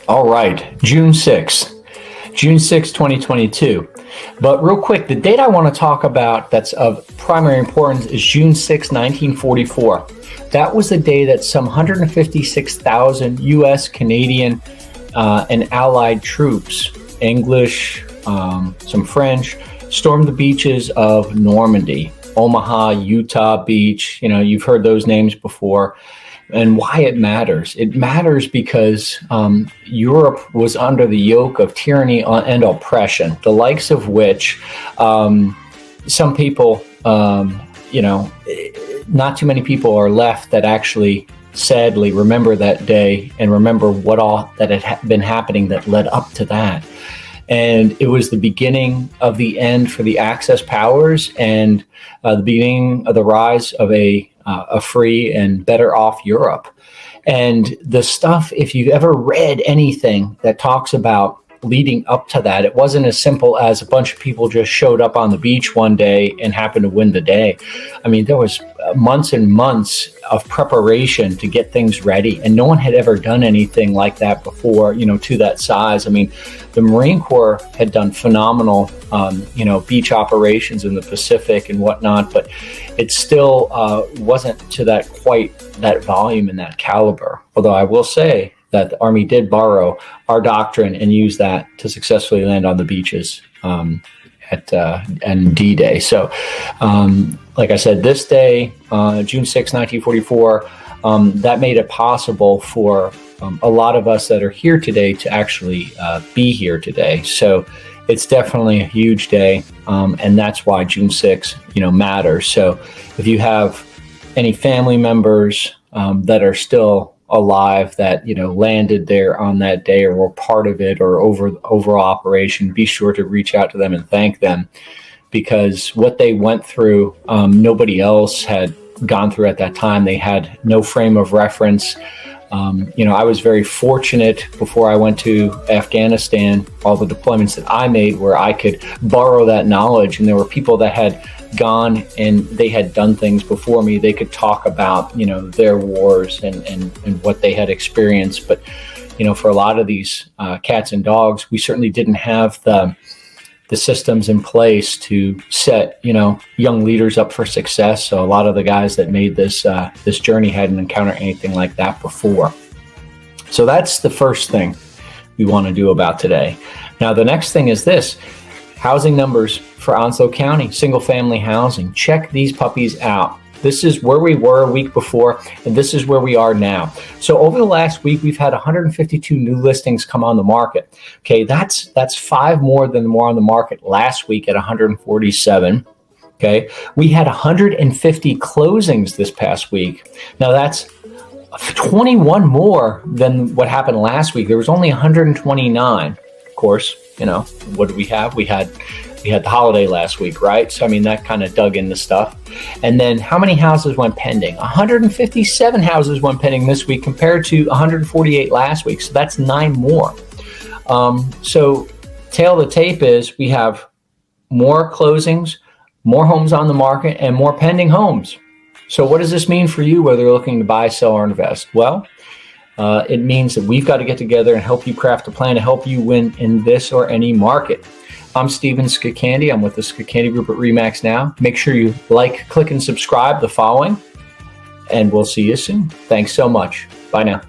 All right, June 6th, 2022. But real quick, the date I want to talk about that's of primary importance is June 6th, 1944. That was the day that some 156,000 U.S., Canadian, and Allied troops, English, some French, stormed the beaches of Normandy, Omaha, Utah Beach. You know, you've heard those names before. And why it matters. It matters because Europe was under the yoke of tyranny and oppression, the likes of which some people, not too many people are left that actually sadly remember that day and remember what all that had been happening that led up to that. And it was the beginning of the end for the Axis powers and the beginning of the rise of a free and better off Europe. And the stuff, if you've ever read anything that talks about leading up to that, it wasn't as simple as a bunch of people just showed up on the beach one day and happened to win the day. I mean, there was months and months of preparation to get things ready, and no one had ever done anything like that before, to that size. I mean, the Marine Corps had done phenomenal, beach operations in the Pacific and whatnot, but it still wasn't to that volume and that caliber. Although I will say that the Army did borrow our doctrine and use that to successfully land on the beaches and D-Day. So, like I said, this day, June 6, 1944, that made it possible for a lot of us that are here today to actually be here today. So it's definitely a huge day, and that's why June 6, matters. So if you have any family members that are still alive that landed there on that day or were part of it or overall operation, be sure to reach out to them and thank them, because what they went through, nobody else had gone through at that time. They had no frame of reference. I was very fortunate before I went to Afghanistan, all the deployments that I made where I could borrow that knowledge, and there were people that had gone and they had done things before me. They could talk about, their wars and what they had experienced. But, for a lot of these cats and dogs, we certainly didn't have the systems in place to set, young leaders up for success. So a lot of the guys that made this journey hadn't encountered anything like that before. So that's the first thing we want to do about today. Now, the next thing is this: housing numbers for Onslow County, single family housing. Check these puppies out. This is where we were a week before, and this is where we are now. So over the last week, we've had 152 new listings come on the market. Okay, that's 5 more than were on the market last week at 147. Okay, we had 150 closings this past week. Now that's 21 more than what happened last week. There was only 129. Of course, what did we have? We had the holiday last week, right? So, I mean, that kind of dug into stuff. And then how many houses went pending? 157 houses went pending this week compared to 148 last week. So that's 9 more. So tail of the tape is we have more closings, more homes on the market, and more pending homes. So what does this mean for you, whether you're looking to buy, sell, or invest? Well, it means that we've got to get together and help you craft a plan to help you win in this or any market. I'm Steven Scacandy. I'm with the Scacandy Group at RE/MAX Now. Make sure you like, click, and subscribe the following, and we'll see you soon. Thanks so much. Bye now.